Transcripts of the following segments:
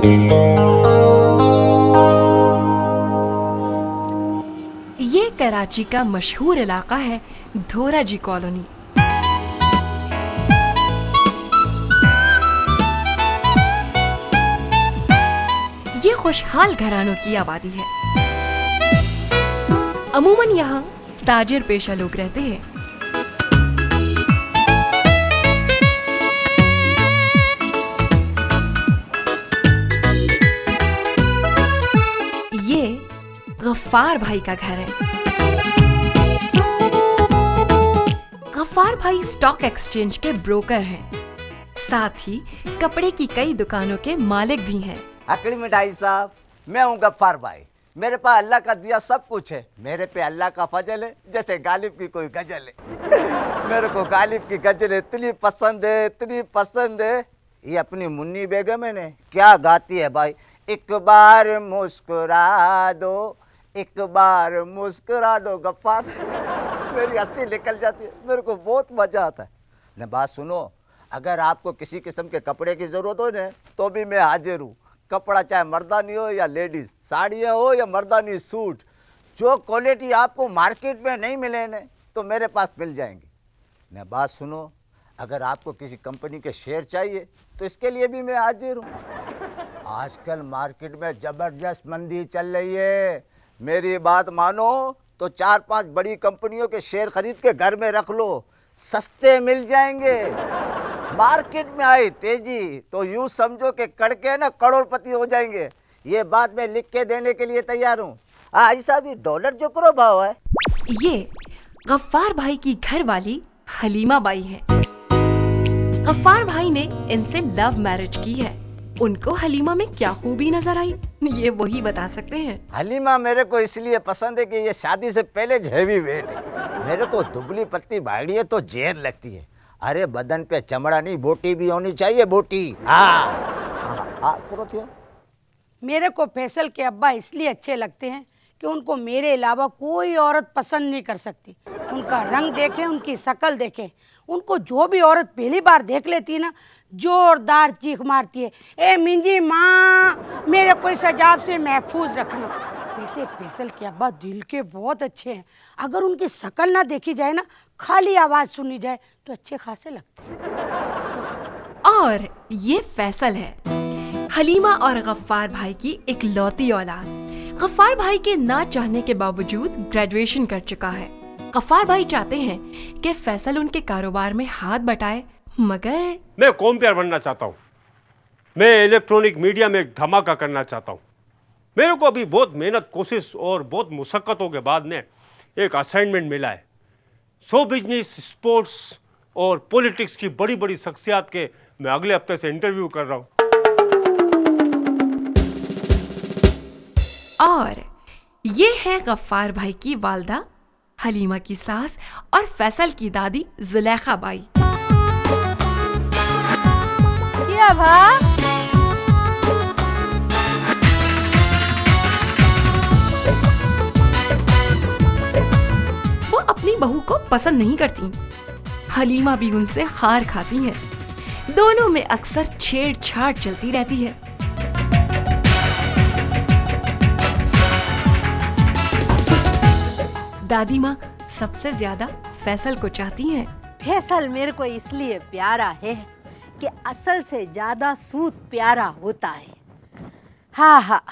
ये कराची का मशहूर इलाका है धोराजी कॉलोनी। ये खुशहाल घरानों की आबादी है। अमूमन यहाँ ताजिर पेशा लोग रहते हैं। ये गफ्फार भाई का घर है। गफ्फार भाई स्टॉक एक्सचेंज के ब्रोकर हैं, साथ ही कपड़े की कई दुकानों के मालिक भी हैं। अकड़ी मिठाई साहब, मैं हूँ गफ्फार भाई। मेरे पास अल्लाह का दिया सब कुछ है। मेरे पे अल्लाह का फजल है, जैसे गालिब की कोई गजल है। मेरे को गालिब की गजल इतनी पसंद है, इतनी पसंद है। ये अपनी मुन्नी बेगम है ने क्या गाती है भाई, एक बार मुस्कुरा दो, एक बार मुस्कुरा दो गफ्फार। मेरी हंसी निकल जाती है, मेरे को बहुत मजा आता है। न बात सुनो, अगर आपको किसी किस्म के कपड़े की जरूरत हो ना तो भी मैं हाजिर हूँ। कपड़ा चाहे मर्दानी हो या लेडीज, साड़ियाँ हो या मर्दानी सूट, जो क्वालिटी आपको मार्केट में नहीं मिले न तो मेरे पास मिल जाएंगी। न बात सुनो, अगर आपको किसी कंपनी के शेयर चाहिए तो इसके लिए भी मैं हाजिर हूँ। आजकल मार्केट में ज़बरदस्त मंदी चल रही है। मेरी बात मानो तो 4-5 बड़ी कंपनियों के शेयर खरीद के घर में रख लो, सस्ते मिल जाएंगे। मार्केट में आई तेजी तो यूं समझो कि कड़के ना करोड़पति हो जाएंगे। ये बात मैं लिख के देने के लिए तैयार हूँ। ऐसा भी डॉलर जो करो भाव है। ये गफ्फार भाई की घर वाली हलीमा बाई है। गफ्फार भाई ने इनसे लव मैरिज की है। उनको हलीमा में क्या खूबी नजर आई, ये वही बता सकते हैं। हलीमा मेरे को इसलिए पसंद है कि ये शादी से पहले हैवी वेट है। मेरे को दुबली पत्ती भाड़ी है तो जहर लगती है। अरे बदन पे चमड़ा नहीं, बोटी भी होनी चाहिए, बोटी। हाँ करो थियो। मेरे को फैसल के अब्बा इसलिए अच्छे लगते हैं कि उनको मेरे अलावा कोई औरत पसंद नहीं कर सकती। उनका रंग देखें, उनकी शक्ल देखें, उनको जो भी औरत पहली बार देख लेती है ना, जोरदार चीख मारती है, ए मिंजी माँ, मेरे को इस अजाब से महफूज रखना। वैसे फैसल के अब्बा दिल के बहुत अच्छे हैं। अगर उनकी शक्ल ना देखी जाए ना, खाली आवाज़ सुनी जाए तो अच्छे खासे लगते हैं। और ये फैसल है, हलीमा और गफ्फार भाई की इकलौती औलाद। गफ्फार भाई के ना चाहने के बावजूद ग्रेजुएशन कर चुका है। गफ्फार भाई चाहते हैं कि फैसल उनके कारोबार में हाथ बटाए, मगर मैं कॉम्पियर बनना चाहता हूँ। मैं इलेक्ट्रॉनिक मीडिया में एक धमाका करना चाहता हूँ। मेरे को अभी बहुत मेहनत, कोशिश और बहुत मुशक्क़तों के बाद ने एक असाइनमेंट मिला है। शो बिजनेस, स्पोर्ट्स और पॉलिटिक्स की बड़ी बड़ी शख्सियत के मैं अगले हफ्ते से इंटरव्यू कर रहा हूँ। और ये है गफ्फार भाई की वालदा हलीमा की सास और फैसल की दादी जुलेखा बाई। क्या भा? वो अपनी बहू को पसंद नहीं करती। हलीमा भी उनसे खार खाती है। दोनों में अक्सर छेड़छाड़ चलती रहती है। दादी माँ सबसे ज्यादा फैसल को चाहती हैं। फैसल मेरे को इसलिए प्यारा है कि असल से ज्यादा सूद प्यारा होता है। हाँ,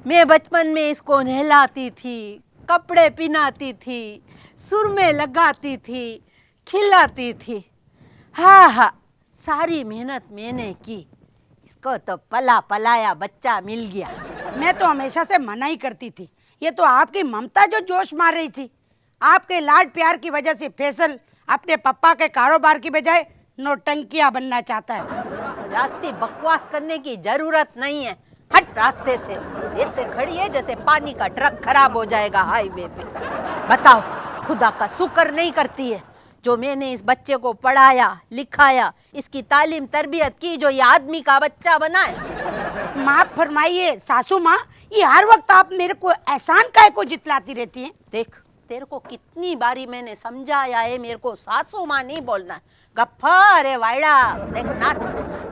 मैं बचपन में इसको नहलाती थी, कपड़े पहनाती थी, सुरमे लगाती थी, खिलाती थी। हाँ, सारी मेहनत मैंने की, इसको तो पला पलाया बच्चा मिल गया। मैं तो हमेशा से मना ही करती थी। ये तो आपकी ममता जो जोश मार रही थी। आपके लाड प्यार की वजह से फैसल अपने पापा के कारोबार की बजाय नौटंकिया बनना चाहता है। रास्ते बकवास करने की जरूरत नहीं है, हट रास्ते से। ऐसे खड़ी है जैसे पानी का ट्रक खराब हो जाएगा हाईवे पे। बताओ, खुदा का शुक्र नहीं करती है जो मैंने इस बच्चे को पढ़ाया लिखाया, इसकी तालीम तरबियत की, जो ये आदमी का बच्चा बना है। माफ फरमाइए सासू माँ, ये हर वक्त आप मेरे को एहसान काहे को जितलाती रहती हैं? देख, तेरे को कितनी बारी मैंने समझाया है, मेरे को सासू माँ नहीं बोलना। गफ्फार है वाइड़ा, देख ना,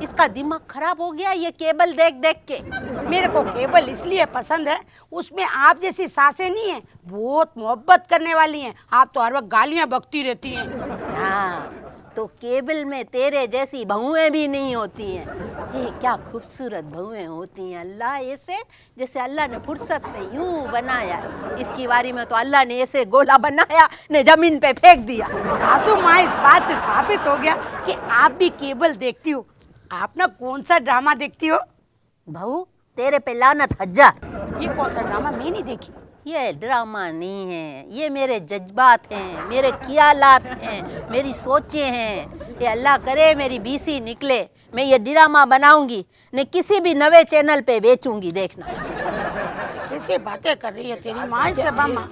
इसका दिमाग खराब हो गया ये केबल देख देख के। मेरे को केबल इसलिए पसंद है, उसमें आप जैसी सासें नहीं है, बहुत मोहब्बत करने वाली हैं। आप तो हर वक्त गालियां बकती रहती हैं। हाँ, तो केबल में तेरे जैसी बहुएं भी नहीं होती हैं। ये क्या खूबसूरत बहुएं होती हैं, अल्लाह ऐसे जैसे अल्लाह ने फुर्सत में यूं बनाया। इसकी बारी में तो अल्लाह ने ऐसे गोला बनाया ने जमीन पे फेंक दिया। सासू माँ, इस बात से साबित हो गया कि आप भी केबल देखती हो। आप ना कौन सा ड्रामा देखती हो? बहू तेरे पे लानत हजार। ये कौन सा ड्रामा? मैं नहीं देखी। ये ड्रामा नहीं है, ये मेरे जज्बात हैं, मेरे ख्यालात हैं, मेरी सोचें हैं। ये अल्लाह करे मेरी बीसी निकले, मैं ये ड्रामा बनाऊंगी ने किसी भी नवे चैनल पे बेचूंगी, देखना। कैसी बातें कर रही है तेरी माँ से मामा।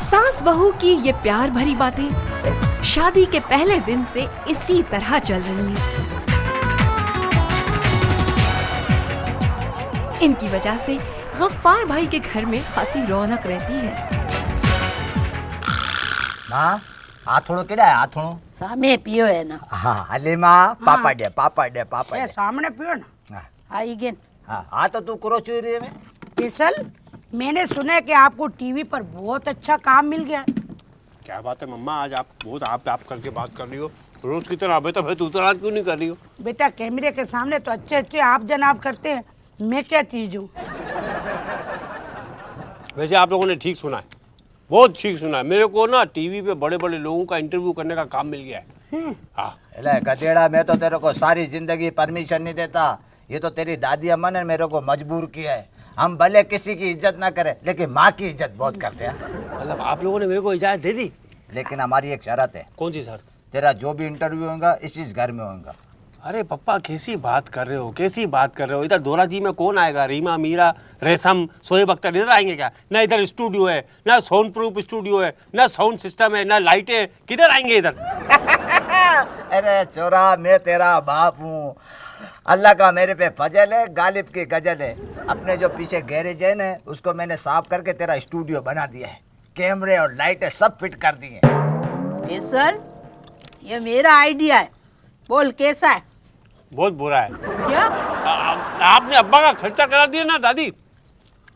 सास बहू की ये प्यार भरी बातें शादी के पहले दिन से इसी तरह चल रही हैं। इनकी वजह से गफ्फार भाई के घर में खासी रौनक रहती है। माँ, आथोड़ो केड़ा है? आथोड़ो सामे पियो है ना। हाँ, हलीमा पापड़ दे, पापड़ दे, पापड़ ये दे। सामने पियो ना। हाँ, आई गेन। हाँ, तो तू करो चोरी में। फैसल, मैंने सुना है कि आपको टीवी पर बहुत अच्छा काम मिल गया। क्या बात है मम्मा, आज आप बहुत आप करके बात कर रही हो। रोज की तरह बेटा भाई तू तो आज क्यों नहीं कर रही हो? बेटा, कैमरे के सामने तो अच्छे अच्छे आप जनाब करते हैं, मैं क्या चीज हूँ? वैसे आप लोगों ने ठीक सुना है, बहुत ठीक सुना है। मेरे को ना टीवी पे बड़े बड़े लोगों का इंटरव्यू करने का काम मिल गया है। हाँ, अरे गधेड़ा, मैं तो तेरे को सारी जिंदगी परमिशन नहीं देता। ये तो तेरी दादी अम्मा ने मेरे को मजबूर किया है। हम भले किसी की इज्जत ना करें, लेकिन माँ की इज्जत बहुत करते हैं। मतलब आप लोगों ने मेरे को इजाजत दे दी? लेकिन हमारी एक शर्त है। कौन सी सर? तेरा जो भी इंटरव्यू होगा इस घर में होगा। अरे पप्पा कैसी बात कर रहे हो, कैसी बात कर रहे हो? इधर दोरा जी में कौन आएगा? रीमा, मीरा, रेशम, शोएब अख्तर इधर आएंगे क्या? ना इधर स्टूडियो है, ना साउंड प्रूफ स्टूडियो है, ना साउंड सिस्टम है, ना लाइटें, किधर आएंगे इधर? अरे चोरा, मैं तेरा बाप हूँ। अल्लाह का मेरे पे फजल है, गालिब की गजल है। अपने जो पीछे गैरेज है ना, उसको मैंने साफ करके तेरा स्टूडियो बना दिया है। कैमरे और लाइटें सब फिट कर दी हैं। सर, ये मेरा आइडिया है, बोल कैसा है? बहुत बुरा है। क्या? आपने अब्बा का खर्चा करा दिया ना दादी।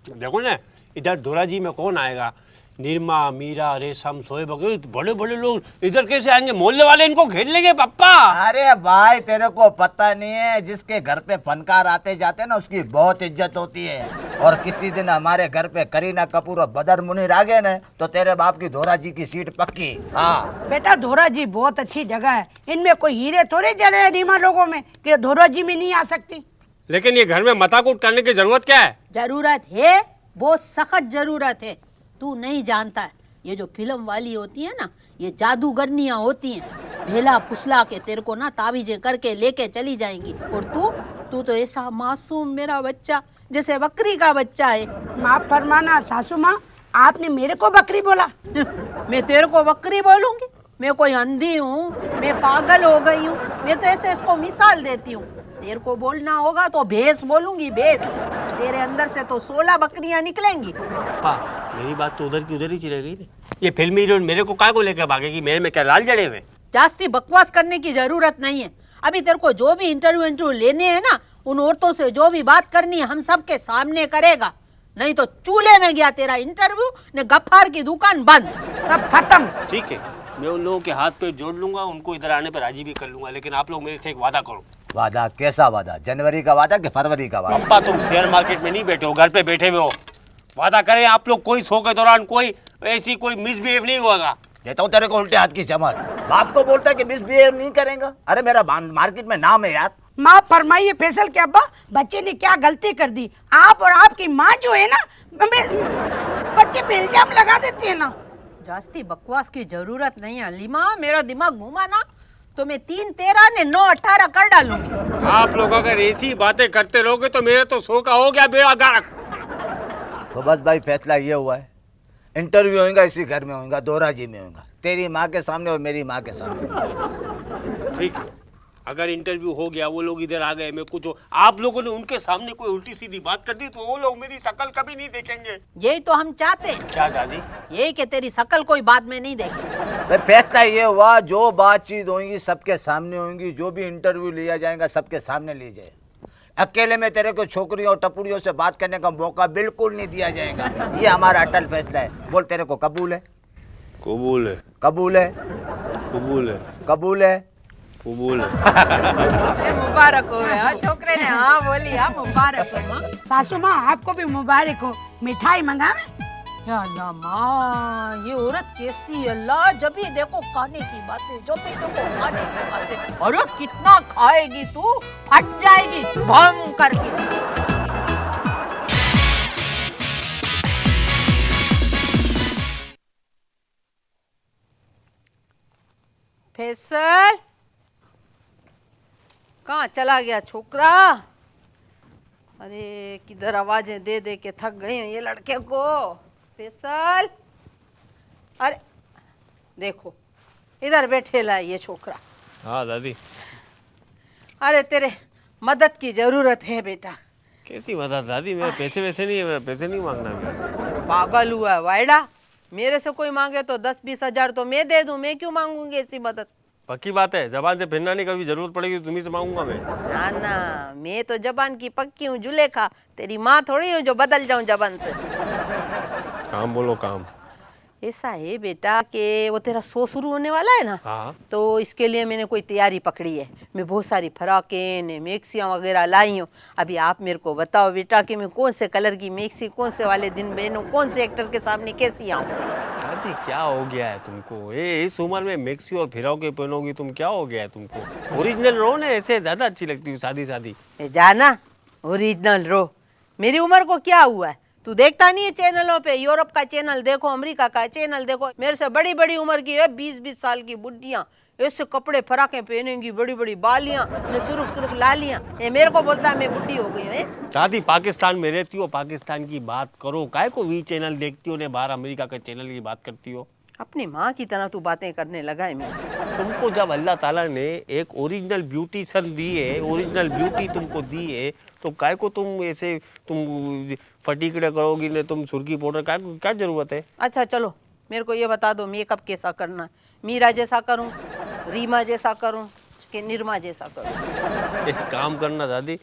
देखो ना, इधर दोरा जी में कौन आएगा? निर्मा, मीरा, रेशम, शोएब अख्तर, बड़े बड़े लोग इधर कैसे आएंगे? मोहल्ले वाले इनको घेर लेंगे पप्पा। अरे भाई, तेरे को पता नहीं है, जिसके घर पे फनकार आते जाते ना उसकी बहुत इज्जत होती है। और किसी दिन हमारे घर पे करीना कपूर और बदर मुनीर आ गए ना, तो तेरे बाप की धोरा जी की सीट पक्की। हाँ बेटा, धोरा जी बहुत अच्छी जगह है। इनमें कोई हीरे थोड़े जड़े हैं रीमा लोगों में कि धोरा जी में नहीं आ सकती। लेकिन ये घर में मताकूट करने की जरूरत क्या है? जरूरत है, बहुत सख्त जरूरत है। तू नहीं जानता है, ये जो फिल्म वाली होती है ना, ये जादूगरनियां होती हैं। भेला फुसला के तेरे को ना तावीजें करके लेके चली जाएंगी। और तू तो ऐसा मासूम मेरा बच्चा, जैसे बकरी का बच्चा है। माफ फरमाना सासू माँ, आपने मेरे को बकरी बोला। मैं तेरे को बकरी बोलूंगी? मैं कोई अंधी हूँ? मैं पागल हो गई हूँ? मैं तो ऐसे इसको मिसाल देती हूँ। तेरे को बोलना होगा तो भैंस बोलूंगी, भैंस। तेरे अंदर से तो 16 बकरियां निकलेंगी। पा, मेरी बात तो उधर की उधर ही चली गई ना। ये फिल्मी हीरोइन मेरे को काय को लेकर भागेगी? मेरे में क्या लाल जड़े हुए? जास्ती बकवास करने की जरूरत नहीं है। अभी तेरे को जो भी इंटरव्यू लेने हैं ना, उन औरतों से जो भी बात करनी है हम सबके सामने करेगा। नहीं तो चूल्हे में गया तेरा इंटरव्यू ने गफ्फार की दुकान बंद, सब खत्म। ठीक है, मैं उन लोगों के हाथ पे जोड़ लूंगा, उनको इधर आने पर राजी भी कर लूंगा। लेकिन आप लोग मेरे से एक वादा करो। वादा? कैसा वादा? जनवरी का वादा कि फरवरी का वादा? पप्पा, तुम शेयर मार्केट में नहीं बैठे हो, घर पे बैठे हुए हो। वादा करें आप लोग, कोई शो के दौरान कोई ऐसी कोई मिसबिहेव नहीं होगा। देता हूँ तेरे को उल्टे हाथ की चमक। बाप को बोलता है कि मिसबिहेव नहीं करेगा। अरे मेरा मार्केट में नाम है यार। माफ फरमाइए फैसल के अब्बा, बच्चे ने क्या गलती कर दी? आप और आपकी माँ जो है ना, बच्चे पे इल्जाम लगा देती है ना। जास्ती बकवास की जरूरत नहीं है हलीमा। मेरा दिमाग घूमा ना तो मैं 3 13 ने 9 18 कर डालूंगी। आप लोग अगर ऐसी बातें करते रहोगे तो मेरे तो शो का हो गया बेड़ा गर्क। तो बस भाई, फैसला ये हुआ है, इंटरव्यू होगा इसी घर में होगा, दोरा जी में होगा। तेरी माँ के सामने और मेरी माँ के सामने। ठीक है, अगर इंटरव्यू हो गया, वो लोग इधर आ गए, मैं कुछ आप लोगों ने उनके सामने कोई उल्टी सीधी बात कर दी तो वो लोग मेरी शक्ल कभी नहीं देखेंगे। यही तो हम चाहते हैं। क्या दादी? यही कि तेरी शक्ल कोई बाद में नहीं देखे। भाई फैसला ये हुआ, जो बातचीत होगी सबके सामने होंगी, जो भी इंटरव्यू लिया जाएगा सबके सामने ली जाए। अकेले में तेरे को छोकरियों और टपुरियों से बात करने का मौका बिल्कुल नहीं दिया जाएगा। ये हमारा अटल फैसला है। बोल, तेरे को कबूल है? कबूल है। कबूल है? कबूल है। कबूल है? कबूल है। मुबारक हो गया छोकरे ने। हाँ बोली, हाँ मुबारक हो माँ। सासू माँ आपको भी मुबारक हो। मिठाई मंगावे? या अल्लाह माँ, ये औरत कैसी है अल्लाह। जब भी देखो खाने की बातें, जब भी देखो खाने की बातें। अरे कितना खाएगी तू, फट जाएगी भम करके। फैसल, कहाँ चला गया छोकरा? अरे किधर आवाजें दे दे के थक गई हैं ये लड़के को। फैसल, अरे देखो इधर बैठेला है ये छोकरा। हाँ दादी। अरे तेरे मदद की जरूरत है बेटा। कैसी मदद दादी? मैं पैसे वैसे नहीं, मैं पैसे नहीं मांगना मेरे। पागल हुआ है वायडा। मेरे से कोई मांगे तो 10-20 हजार तो मैं दे दूं, मैं क्यों मांगूंगी ऐसी मदद? पक्की बात है, जबान से फिरना नहीं, कभी जरूरत पड़ेगी तो तुम्ही से मांगूंगा मैं। ना ना, मैं तो जबान की पक्की हूँ जुलेखा। तेरी माँ थोड़ी हूँ जो बदल जाऊं जबान से। काम बोलो काम। ऐसा है बेटा कि वो तेरा शो शुरू होने वाला है ना, हाँ। तो इसके लिए मैंने कोई तैयारी पकड़ी है। मैं बहुत सारी फराकें ने मैक्सियाँ वगैरह लाई हूँ। अभी आप मेरे को बताओ बेटा कि मैं कौन से कलर की मैक्सी कौन से वाले दिन पहनूं, कौन से एक्टर के सामने कैसी आऊँ? दादी क्या हो गया है तुमको? ये इस उम्र में मैक्सी और फिराके पहनोगी तुम? क्या हो गया है तुमको? ओरिजिनल रहो ना, ऐसे ज्यादा अच्छी लगती हूँ सादी सादी। जाना ओरिजिनल रो। मेरी उम्र को क्या हुआ है? तू देखता नहीं है चैनलों पे? यूरोप का चैनल देखो, अमेरिका का चैनल देखो। मेरे से बड़ी बड़ी उम्र की है 20-20 साल की बुढ़ियां ऐसे कपड़े फराके पहनेंगी, बड़ी बड़ी बालियां ने सुरुख सुरुख लालियां। ये मेरे को बोलता है मैं बुढ़ी हो गई हूँ। दादी पाकिस्तान में रहती हो, पाकिस्तान की बात करो। काहे को वी चैनल देखती हो ने बाहर अमेरिका के चैनल की बात करती हो? अपनी माँ की तरह तू बातें करने लगा है मेरे से। तुमको जब अल्लाह ताला ने एक ओरिजिनल ब्यूटीशन दी है, ओरिजिनल ब्यूटी तुमको दी है, तो काय को तुम ऐसे तुम फटीकड़े करोगी ने, तुम सुर्खी पाउडर काय को क्या जरूरत है? अच्छा चलो मेरे को ये बता दो मेकअप कैसा करना है? मीरा जैसा करूं, रीमा जैसा करूं कि निरमा जैसा करूं? एक काम करना दादी,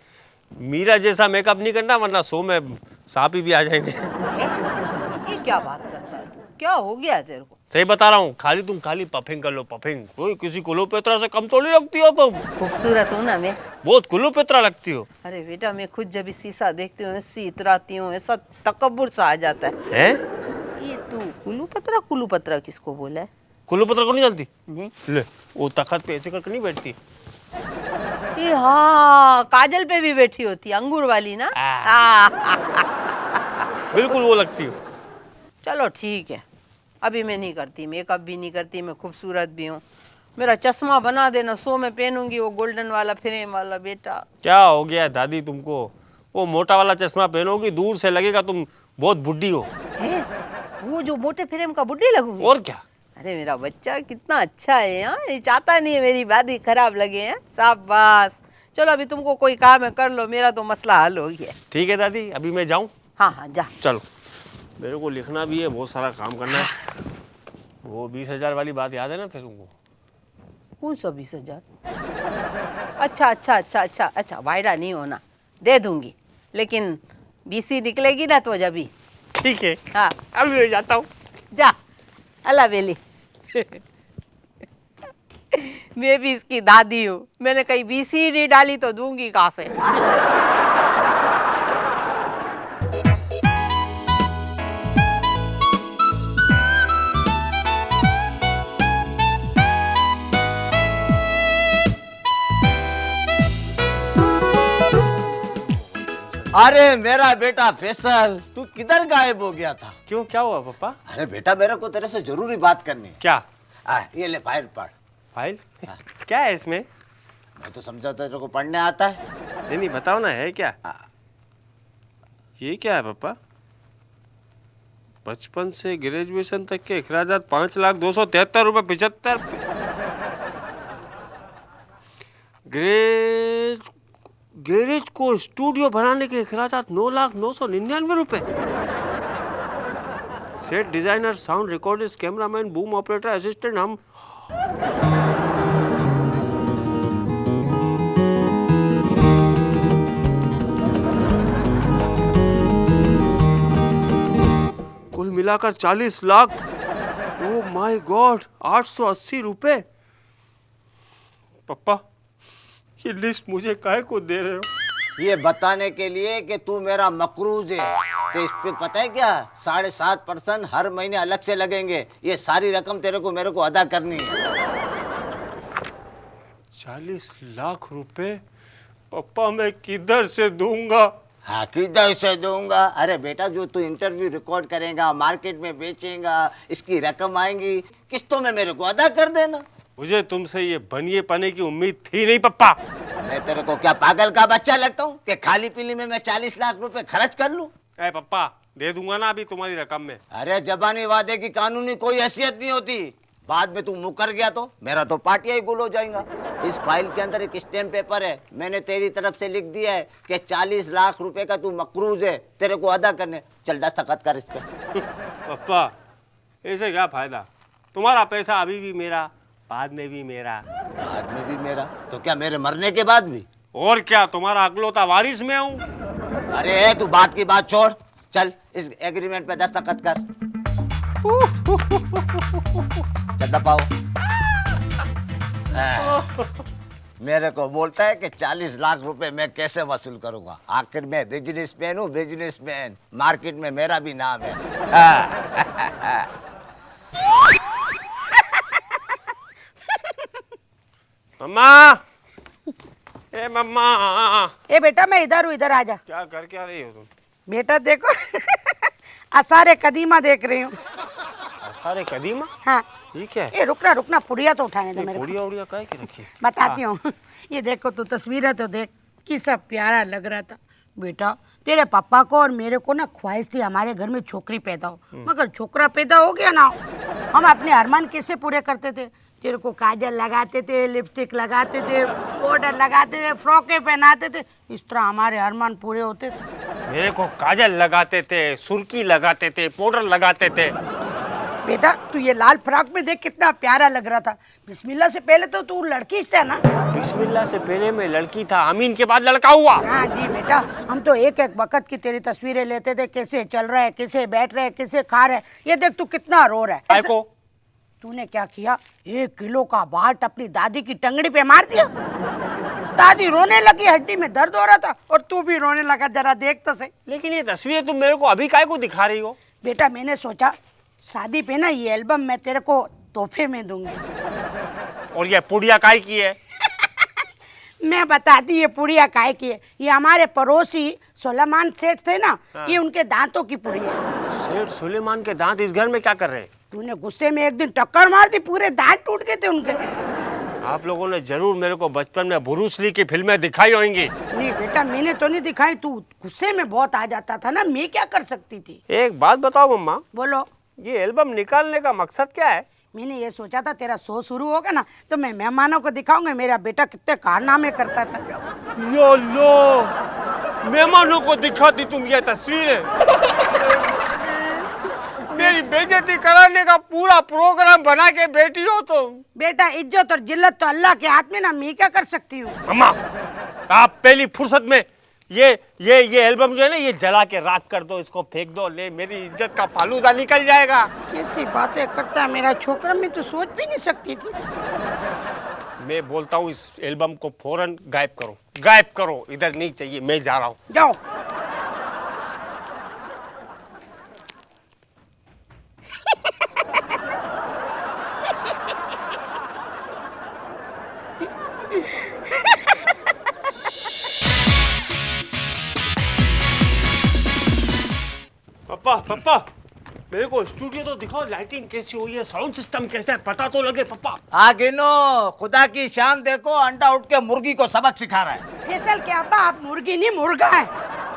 मीरा जैसा मेकअप नहीं करना, वरना शो में सांप ही भी आ जाएंगे। ये क्या बात करता है तू? क्या हो गया तेरे को? सही बता रहा हूँ, तुम खाली पफिंग कर लो, पफिंग। कोई किसी कुलोपेत्रा से कम थोड़ी लगती हो तुम। खूबसूरत हूँ ना मैं? बहुत कुलोपेत्रा लगती हो। अरे बेटा मैं खुद जब शीशा देखती हूँ ऐसी इतराती हूँ, ऐसा तकब्बुर सा आ जाता है। ये तू कुलूपत्रा किसको बोला है? कुलोपेत्रा को नहीं जानती? नहीं। ले, वो तखत पे ऐसे करके नहीं बैठती? ये हाँ, काजल पे भी बैठी होती, अंगूर वाली ना। बिल्कुल वो लगती हो। चलो ठीक है, अभी मैं नहीं करती, मेकअप भी नहीं करती, मैं खूबसूरत भी हूँ। मेरा चश्मा बना देना, शो में पहनूंगी वो गोल्डन वाला फ्रेम वाला। बेटा क्या हो गया है दादी तुमको? वो मोटा वाला चश्मा पहनोगी, दूर से लगेगा तुम बहुत बुढ़ी हो। है? वो जो मोटे फ्रेम का बुढ़ी लगूंगी? और क्या? अरे मेरा बच्चा कितना अच्छा है। हाँ, ये चाहता नहीं है मेरी दादी खराब लगे हैं। शाबाश। चलो अभी तुमको कोई काम है कर लो, मेरा तो मसला हल हो गया। ठीक है दादी, अभी मैं जाऊँ? हाँ हाँ जा। चलो, मेरे को लिखना भी है, बहुत सारा काम करना है। वो 20,000 वाली बात याद है ना फिर तुमको? कौन सा 20,000? अच्छा अच्छा अच्छा अच्छा अच्छा, वायदा नहीं होना, दे दूंगी, लेकिन बीसी निकलेगी ना तो जब ही। ठीक है। हाँ अभी मैं जाता हूँ। जा, अल्लाह बेली। मैं भी इसकी दादी हूँ, मैंने कहीं बीसी नहीं डाली तो दूंगी कहाँ से? अरे मेरा बेटा फैसल, तू किधर गायब हो गया था? क्यों, क्या हुआ पापा? अरे बेटा, मेरे को तेरे से जरूरी बात करनी है। क्या? ये ले फाइल पढ़। फाइल? क्या है इसमें? मैं तो समझा तेरे को पढ़ने आता है। नहीं नहीं, बताओ ना, है क्या? ये क्या है पापा? बचपन से ग्रेजुएशन तक के अखराजात 5,273,75। गैरेज को स्टूडियो बनाने के खर्चात 9,999 रुपए। Set designer, sound recordist, cameraman, boom operator, assistant, हम कुल मिलाकर 40 लाख। ओ माय गॉड, 880 रुपए। पप्पा, ये लिस्ट मुझे काहे को दे रहे हो? ये बताने के लिए कि तू मेरा मकरूज है। तो इस पे पता है क्या, 7.5% हर महीने अलग से लगेंगे। ये सारी रकम तेरे को मेरे को अदा करनी है। 40 लाख रुपए? पप्पा, मैं किधर से दूंगा? हाँ, किधर से दूंगा? अरे बेटा, जो तू इंटरव्यू रिकॉर्ड करेगा, मार्केट में बेचेगा, इसकी रकम आएंगी, किस्तों में मेरे को अदा कर देना। मुझे तुमसे ये बनिए पने की उम्मीद थी नहीं पप्पा। मैं तेरे को क्या पागल का बच्चा लगता हूँ कि खाली पीली में मैं 40 लाख रुपए खर्च कर लूं? ए पप्पा, दे दूंगा ना अभी तुम्हारी रकम में। अरे जबानी वादे की कानूनी कोई हैसियत नहीं होती। बाद में तू मुकर गया तो मेरा तो पार्टिया ही गुल हो जाएगा। इस फाइल के अंदर एक स्टैम्प पेपर है, मैंने तेरी तरफ से लिख दिया है कि 40 लाख रुपए का तू मकरूज है, तेरे को अदा करने। चल दस्तखत कर इस पे। पप्पा, ऐसे क्या फायदा? तुम्हारा पैसा अभी भी मेरा, बाद में भी मेरा। बाद में भी मेरा? तो क्या मेरे मरने के बाद भी? और क्या, तुम्हारा अगलौता वारिस मैं हूँ। अरे तू बात की बात छोड़, चल इस एग्रीमेंट पे दस्तखत कर। चल दबाओ। मेरे को बोलता है कि 40 लाख रुपए मैं कैसे वसूल करूंगा। आखिर मैं बिजनेसमैन हूँ, बिजनेसमैन। मार्केट में मेरा भी नाम है। मम्मा, ए मम्मा। ए बेटा, मैं इधर हूँ, इधर आ जा। क्या कर क्या रही हो तुम? बेटा देखो, आसारे कदीमा देख रही हूँ। सारे कदीमा? हाँ। ये क्या है? ए रुकना रुकना, पुड़िया तो उठाने दे मेरे को। उड़िया उड़िया काहे की रखी? बताती हूँ। ये देखो तो तस्वीरें तो देख, कि सब प्यारा लग रहा था। बेटा, तेरे पापा को और मेरे को ना ख्वाहिश थी हमारे घर में छोकरी पैदा हो, मगर छोकरा पैदा हो गया ना। हम अपने अरमान कैसे पूरे करते थे? तेरे को काजल लगाते थे, लिपस्टिक लगाते थे, पाउडर लगाते थे, फ्रॉकें पहनाते थे। इस तरह हमारे अरमान पूरे होते थे। मेरे को काजल लगाते थे, सुर्खी लगाते थे, पाउडर लगाते थे। बेटा, तू ये लाल फ्रॉक में देख कितना प्यारा लग रहा था। बिस्मिल्लाह से पहले तो तू लड़की था ना? बिस्मिल्लाह से पहले मैं लड़की था, अमीन के बाद लड़का हुआ। हाँ जी बेटा, हम तो एक एक वक्त की तेरी तस्वीरें लेते थे, कैसे चल रहा है, कैसे बैठ रहा है, कैसे खा रहा है। ये देख तू कितना रो रहा है। को तूने क्या किया? 1 किलो का बाट अपनी दादी की टंगड़ी पे मार दिया। दादी रोने लगी, हड्डी में दर्द हो रहा था, और तू भी रोने लगा। जरा देख तो सही। लेकिन ये तस्वीरें तुम मेरे को अभी काहे को दिखा रही हो? बेटा, मैंने सोचा शादी पे ना ये एल्बम मैं तेरे को तोहफे में दूंगी। और ये पुड़िया काहे की है? मैं बताती ये पुड़िया काहे की है। ये हमारे पड़ोसी सुलेमान सेठ थे ना, ये उनके दांतों की पुड़िया है। सेठ सुलेमान के दांत इस घर में क्या कर रहे हैं? तूने गुस्से में एक दिन टक्कर मार दी, पूरे दांत टूट गए थे उनके। आप लोगों ने जरूर मेरे को बचपन में ब्रूस ली की फिल्में दिखाई होंगी। नहीं बेटा, मैंने तो नहीं दिखाई, तू गुस्से में बहुत आ जाता था ना, मैं क्या कर सकती थी। एक बात बताओ मम्मा, बोलो। ये एल्बम निकालने का मकसद क्या है? मैंने ये सोचा था तेरा शो शुरू होगा ना, तो मैं मेहमानों को दिखाऊंगा मेरा बेटा कितने कारनामे करता था। यो लो, मेहमानों को दिखाती तुम ये तस्वीरें? मेरी बेइज्जती कराने का पूरा प्रोग्राम बना के बैठी हो तुम। बेटा, इज्जत और जिल्लत तो अल्लाह के हाथ में ना, मैं क्या कर सकती हूँ। अम्मा, आप पहली फुर्सत में ये एल्बम जो है ना, ये जला के राख कर दो, इसको फेंक दो। ले, मेरी इज्जत का फालूदा निकल जाएगा। कैसी बातें करता है मेरा छोकरा, मैं तो सोच भी नहीं सकती थी। मैं बोलता हूँ इस एल्बम को फौरन गायब करो, गायब करो। इधर नहीं चाहिए, मैं जा रहा हूँ। जाओ। पापा, पापा, मेरे को स्टूडियो तो दिखाओ, लाइटिंग कैसी हुई है, साउंड सिस्टम कैसा है, पता तो लगे पापा। गिनो, खुदा की शान देखो, अंडा उठ के मुर्गी को सबक सिखा रहा है। फैसल के अब्बा, आप मुर्गी नहीं मुर्गा है।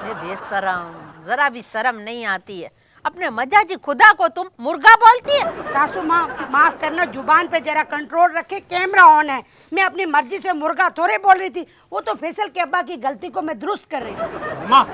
ये बेशरम, जरा भी शर्म नहीं आती है। अपने मजाजी खुदा को तुम मुर्गा बोलती है? सासू माँ माफ करना, जुबान पे जरा कंट्रोल रखे, कैमरा ऑन है। मैं अपनी मर्जी से मुर्गा थोड़े बोल रही थी, वो तो फैसल के अब्बा की गलती को मैं दुरुस्त कर रही थी। माँ,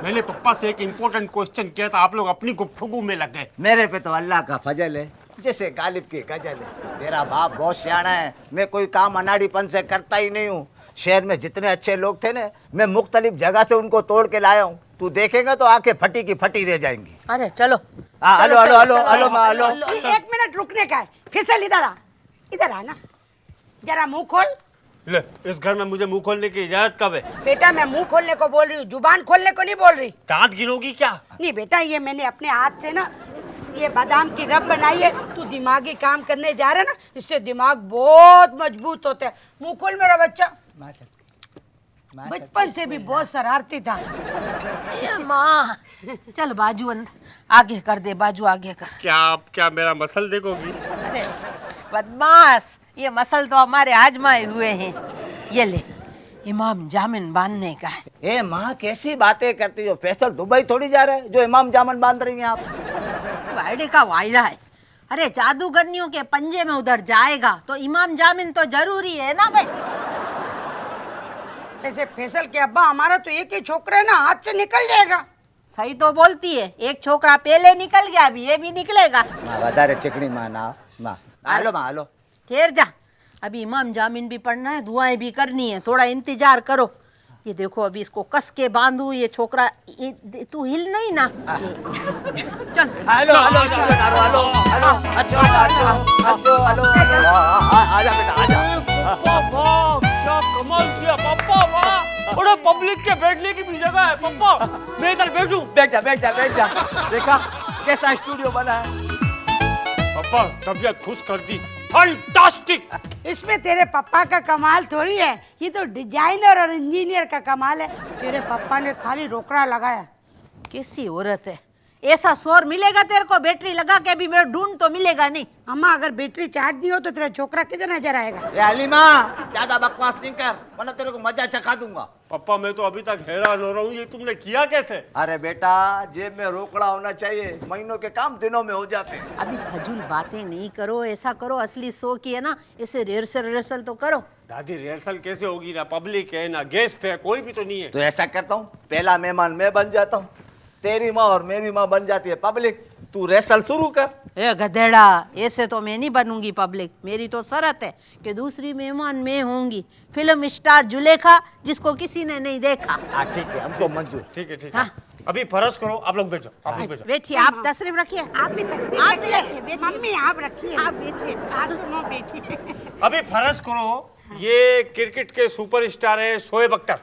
मैंने पप्पा से एक इम्पोर्टेंट क्वेश्चन किया था, आप लोग अपनी गुफ्तगू में लग गए। मेरे पे तो अल्लाह का फजल है, जैसे गालिब की गजल है। तेरा बाप बहुत सियाना है, मैं कोई काम अनाड़ीपन से करता ही नहीं हूँ। शहर में जितने अच्छे लोग थे ना, मैं मुख्तलिफ जगह से उनको तोड़ के लाया हूँ। तू देखेगा तो आंखें फटी की फटी रह जाएंगी। अरे चलो हाँ, चलो, हेलो चलो, हेलो चलो, हेलो माँ, हेलो। ये 1 मिनट रुकने का है। फैसल इधर आ, इधर आ ना, जरा मुंह खोल। ले, इस घर में मुझे मुंह खोलने की इजाजत कब है? बेटा मैं मुंह खोलने को बोल रही हूँ, जुबान खोलने को नहीं बोल रही। दांत गिनोगी क्या? नहीं बेटा, ये मैंने अपने हाथ से ना ये बादाम की रब बनाई है। तू दिमागी काम करने जा रहा है ना, इससे दिमाग बहुत मजबूत होता है। मुंह खोल मेरा बच्चा। बचपन से भी बहुत शरारती था। ये माँ, चल बाजू आगे कर दे, बाजू आगे कर। क्या मेरा मसल देखोगी? अरे बदमाश, ये मसल तो हमारे आजमाए हुए हैं। ये ले, इमाम जामिन बांधने का है। ए माँ, कैसी बातें करती हो? फैसल दुबई थोड़ी जा रहे हैं जो इमाम जामन बांध रही हैं आप। वायडे का वायदा है। अरे जादूगरनियों के पंजे में उधर जाएगा तो इमाम जामिन तो जरूरी है ना भाई। ऐसे फैसल के अब्बा, हमारा तो एक ही छोकरा है ना, हाथ से निकल जाएगा। सही तो बोलती है, एक छोकरा पहले निकल गया, अभी ये भी निकलेगा। माँ वधारे चिकनी माँ ना माँ। हेलो माँ, हेलो। ठहर जा, अभी इमाम जामिन भी पढ़ना है, दुआएं भी करनी है, थोड़ा इंतजार करो। ये देखो अभी इसको कस के बांधू, ये छोकरा तू हिल नहीं ना। चल hello hello hello hello hello, अच्छो अच्छो अच्छो, हेलो हेलो, आजा बेटा आजा। पापा, क्या कमाल किया पापा, वाह! अरे पब्लिक के बैठने की भी जगह है पापा, मैं इधर बैठूं? बैठ जा बैठ जा बैठ जा। देखा कैसा स्टूडियो बना है? पापा, तबीयत खुश कर दी, फैंटास्टिक। इसमें तेरे पापा का कमाल थोड़ी है, ये तो डिजाइनर और इंजीनियर का कमाल है। तेरे पापा ने खाली रोकड़ा लगाया। कैसी औरत है, ऐसा शोर मिलेगा तेरे को बैटरी लगा के भी मेरा ढूंढ तो मिलेगा नहीं। अम्मा अगर बैटरी चार्ज नहीं हो तो तेरा छोकरा किधर नजर आएगा? ए हलीमा, ज्यादा बकवास नहीं कर वरना तेरे को मजा चखा दूंगा। पापा, मैं तो अभी तक हैरान हो रहा हूँ, ये तुमने किया कैसे? अरे बेटा, जेब में रोकड़ा होना चाहिए, महीनों के काम दिनों में हो जाते हैं। अभी फजूल बातें नहीं करो, ऐसा करो असली शो की है ना, इसे रिहर्सल तो करो। दादी, रिहर्सल कैसे होगी? ना पब्लिक है ना गेस्ट है, कोई भी तो नहीं है। तो ऐसा करता हूँ, पहला मेहमान मैं बन जाता हूँ, तेरी माँ और मेरी माँ बन जाती है पब्लिक। तू रेसल शुरू कर। ए गधेड़ा, ऐसे तो मैं नहीं बनूंगी पब्लिक। मेरी तो शर्त है कि दूसरी मेहमान मैं होंगी, फिल्म स्टार जुलेखा, जिसको किसी ने नहीं देखा। हाँ ठीक है, हमको मंजूर। ठीक है ठीक हाँ। है, अभी फर्ज करो, आप लोग बैठो, आप लोग बैठो। बैठिए, आप तशरीफ रखिए। आप भी तस्वीर आप भी रखिए। रखिए, बैठिए। मम्मी आप रखिए। आप बैठिए। सुनो बेटी। अभी फर्ज करो, ये क्रिकेट के सुपरस्टार है शोएब अख्तर।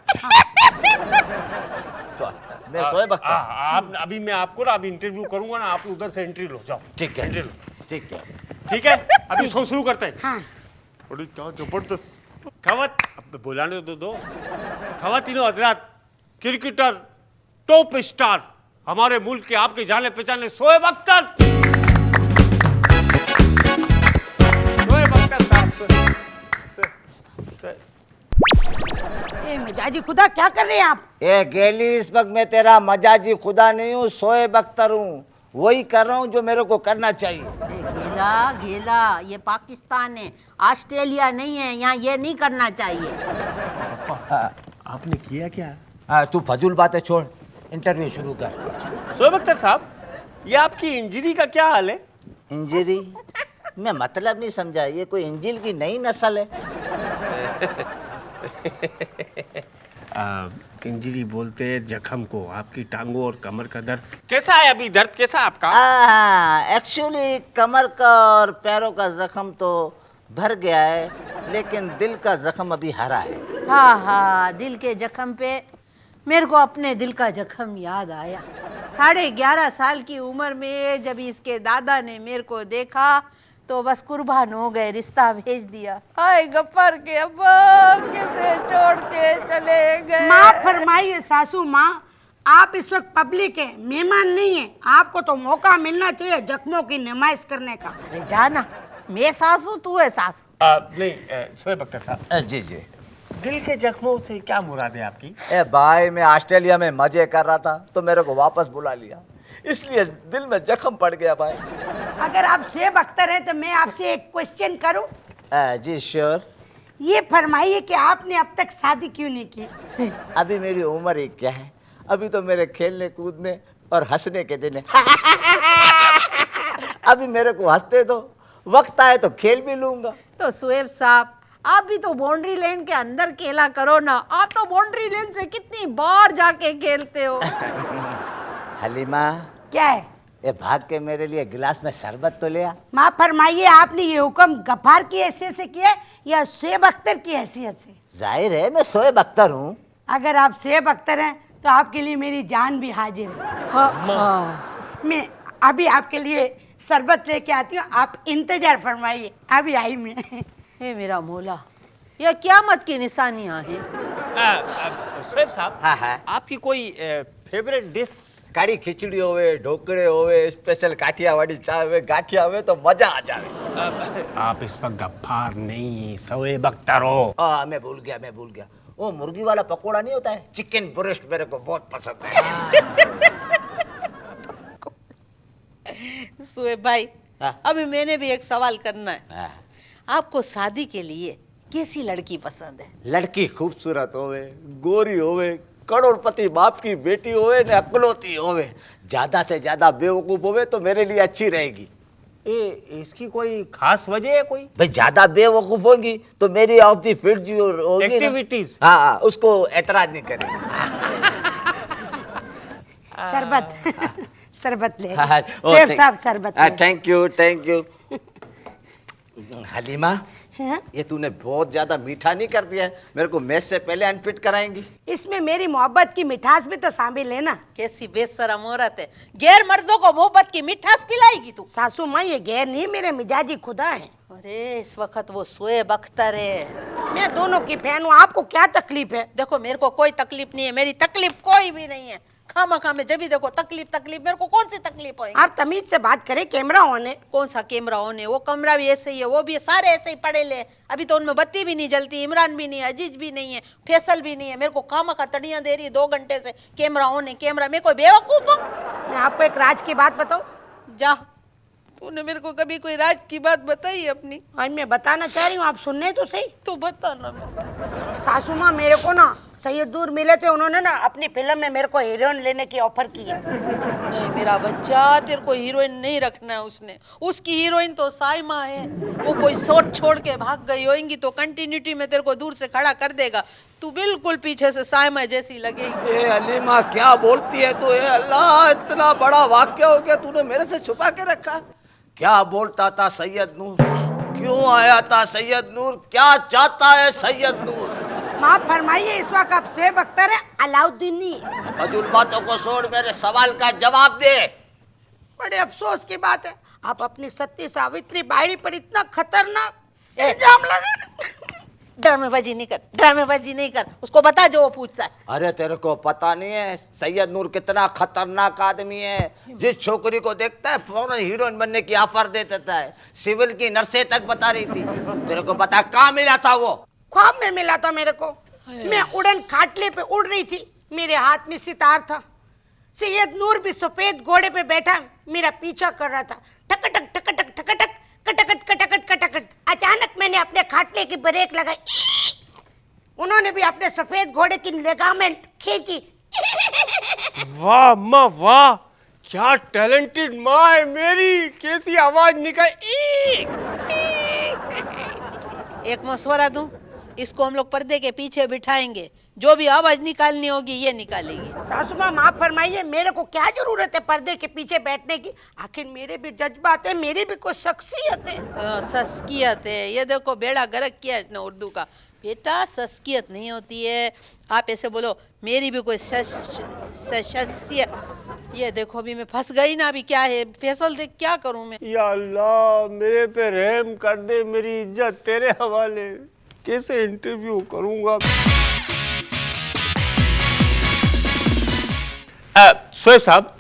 मैं शोएब अख्तर। आप अभी मैं आपको ना अभी इंटरव्यू करूंगा ना, आप उधर से एंट्री लो, जाओ। ठीक है एंट्री लो, ठीक है। ठीक है? अभी शो शुरू करते हैं। हाँ। अरे क्या जबरदस्त खवत, अब बुलाने तो दो। खवातीनों हजरात, क्रिकेटर टॉप स्टार हमारे मुल्क के आपके जाने पहचाने शोएब अख्तर। शोएब अख्तर साहब। ए मिजाजी खुदा, क्या कर रहे हैं आप? ए गेली, इस वक्त मैं तेरा मजाजी खुदा नहीं हूँ, शोएब अख्तर हूँ। वही कर रहा हूँ जो मेरे को करना चाहिए। घेला घेला, ये पाकिस्तान है, ऑस्ट्रेलिया नहीं है, यहाँ ये नहीं करना चाहिए। आपने किया क्या? हाँ, तू फजूल बातें छोड़, इंटरव्यू शुरू कर। शोएब अख्तर साहब, ये आपकी इंजरी का क्या हाल है? इंजरी? मैं मतलब नहीं समझा, ये कोई इंजिल की नई नस्ल है? इंजरी बोलते हैं जख्म को, आपकी टांगों और कमर का दर्द कैसा है? अभी दर्द कैसा है आपका? एक्चुअली कमर का और पैरों का जख्म तो भर गया है, लेकिन दिल का जख्म अभी हरा है। हाँ हाँ, दिल के जख्म पे मेरे को अपने दिल का जख्म याद आया। 11.5 साल की उम्र में जब इसके दादा ने मेरे को देखा तो बस कुर्बान हो गए, रिश्ता भेज दिया। हाय गफ्फार के अब्बा कैसे छोड़ के चले गए। माफ फरमाइए सासू माँ, आप इस वक्त पब्लिक है, मेहमान नहीं है। आपको तो मौका मिलना चाहिए जख्मों की नुमाइश करने का। अरे जाना, मैं सासू तू है सास। नहीं शोएब अख्तर साहब, जी जी। दिल के जख्मों से क्या मुराद है आपकी? ए भाई, मैं ऑस्ट्रेलिया में मजे कर रहा था तो मेरे को वापस बुला लिया। इसलिए दिल में जख्म पड़ गया भाई। अगर आप शुएब अख्तर हैं तो मैं आपसे एक क्वेश्चन करूं? जी श्योर। ये फरमाइए कि आपने अब तक शादी क्यों नहीं की? अभी मेरी उम्र ही क्या है, अभी तो मेरे खेलने कूदने और हंसने के दिन है। अभी मेरे को हंसते दो, वक्त आए तो खेल भी लूंगा। तो शुएब साहब, आप भी तो बाउंड्री लाइन के अंदर खेला करो ना। आप तो बाउंड्री लाइन से कितनी बार जाके खेलते हो। हलीमा, क्या है? ये भाग के मेरे लिए गिलास में शरबत तो ले आ। माँ फरमाइए, आपने ये हुक्म गफ्फार की हैसियत से किया है या शुएब अख्तर की हैसियत से? जाहिर है मैं शुएब अख्तर हूँ। अगर आप शुएब अख्तर हैं तो आपके लिए मेरी जान भी हाजिर है। हाँ। मैं अभी आपके लिए शरबत लेके आती हूँ, आप इंतजार फरमाइए, अभी आई मैं। हे मेरा मौला, यह क़यामत की निशानियां हैं। शुएब साहब, हाँ हाँ। आपकी कोई फेवरेट डिश? कड़ी खिचड़ी होवे, ढोकड़े होवे, स्पेशल काठियावाड़ी चाय होवे, गाठिया होवे तो मजा आ जावे। आप इस वक्त गफ्फार नहीं, शुएब अख्तर हो। मैं भूल गया। वो मुर्गी वाला पकोड़ा नहीं होता है, चिकन ब्रेस्ट मेरे को बहुत पसंद है। शुएब भाई, हाँ। अभी मैंने भी एक सवाल करना है। हाँ। आपको शादी के लिए कैसी लड़की पसंद है? लड़की खूबसूरत होवे, गोरी होवे, करोड़पति बाप की बेटी होवे ने अकलौती होवे, ज्यादा से ज्यादा बेवकूफ होवे तो मेरे लिए अच्छी रहेगी। इसकी कोई खास वजह है कोई? भाई ज्यादा बेवकूफ होगी तो मेरी ऑफ दी फील्ड जो होगी ना, एक्टिविटीज। हाँ उसको एतराज नहीं करेगी। शरबत ले हाँ, शुएब साहब, शरबत ले। Thank you. हलीमा, हाँ? ये तूने बहुत ज्यादा मीठा नहीं कर दिया है, मेरे को मैच से पहले अनफिट कराएंगी। इसमें मेरी मोहब्बत की मिठास भी तो शामिल है ना। कैसी बेशरम औरत है, गैर मर्दों को मोहब्बत की मिठास पिलाएगी तू? सासू माँ, ये गैर नहीं, मेरे मिजाजी खुदा है। अरे इस वक्त वो शुएब अख्तर है। मैं दोनों की फैन हूँ, आपको क्या तकलीफ है? देखो मेरे को कोई तकलीफ नहीं है, मेरी तकलीफ कोई भी नहीं है। खामा में जब भी देखो तकलीफ, मेरे को कौन सी तकलीफ होगी? आप तमीज से बात करें, कैमरा ऑन है। कौन सा कैमरा ऑन है? वो कमरा भी ऐसे ही है, वो भी सारे ऐसे ही पड़े ले। अभी तो उनमें बत्ती भी नहीं जलती, इमरान भी नहीं है, अजीज भी नहीं है, फैसल भी नहीं है। मेरे को खामा तड़ियां दे रही है 2 घंटे से, कैमरा ऑन है, कैमरा। मैं कोई बेवकूफ हूँ? मैं आपको एक राज की बात बताऊं? जा, तूने मेरे को कभी कोई राज की बात बताई है अपनी? आज मैं बताना चाह रही हूँ, आप सुनने तो सही। तो बता ना। सासू माँ, मेरे को ना सैयद नूर मिले थे, उन्होंने ना अपनी फिल्म में मेरे को हीरोइन लेने की ऑफर की है। नहीं मेरा बच्चा, तेरे को हीरोइन नहीं रखना है उसने। उसकी हीरोइन तो साइमा है। वो कोई शॉट छोड़ के भाग गई होगी तो कंटिन्यूटी में तेरे को दूर से खड़ा कर देगा। तू बिल्कुल पीछे से साइमा जैसी लगेगी। ये हलीमा क्या बोलती है तू? ये अल्लाह, इतना बड़ा वाक्या हो गया, तूने मेरे से छुपा के रखा। क्या बोलता था सैयद नूर? क्यों आया था सैयद नूर? क्या चाहता है सैयद नूर? माफ फरमाइए, इस वक्त आप शुएब अख्तर है, अलाउद्दीन नहीं। फजूल बातों को छोड़ मेरे सवाल का जवाब दे। बड़े अफसोस की बात है, आप अपनी सती सावित्री बायड़ी पर इतना खतरनाक इल्जाम लगा। ड्रामेबाजी नहीं कर, ड्रामेबाजी नहीं कर। उसको बता जो वो पूछता है। अरे तेरे को पता नहीं है सैयद नूर कितना खतरनाक आदमी है? जिस छोकरी को देखता है फौरन हीरोइन बनने की ऑफर दे देता है। सिविल की नर्सें तक बता रही थी। तेरे को पता कहाँ मिला था वो? ख्वाब में मिला था मेरे को। मैं उड़न खाटले पे उड़ रही थी, मेरे हाथ में सितार था। सैयद नूर भी सफेद घोड़े पे बैठा मेरा पीछा कर रहा था। ठकटक ठकटक ठकटक कटकट कटकट कटकट। अचानक मैंने अपने खाटले की ब्रेक लगाई, उन्होंने भी अपने सफेद घोड़े की लिगामेंट खींची। वाह माँ वाह, क्या टैलेंटेड माँ है मेरी। कैसी आवाज निकाली। एक मशवरा दूं, इसको हम लोग पर्दे के पीछे बिठाएंगे, जो भी आवाज निकालनी होगी ये निकालेगी। सासू माँ माफ फरमाइए, मेरे को क्या जरूरत है पर्दे के पीछे बैठने की? आखिर मेरे भी जज्बात है, मेरी भी कोई शख्सियत है। सस्कियत है, ये देखो बेड़ा गर्क किया इसने उर्दू का। बेटा सस्कियत नहीं होती है, आप ऐसे बोलो मेरी भी कोई शख्सियत। ये देखो अभी मैं फंस गई ना। अभी क्या है फैसल देख, क्या करूं मैं? या अल्लाह, मेरे पे रहम कर दे, मेरी इज्जत तेरे हवाले। कैसे इंटरव्यू करूंगा? शुएब साहब,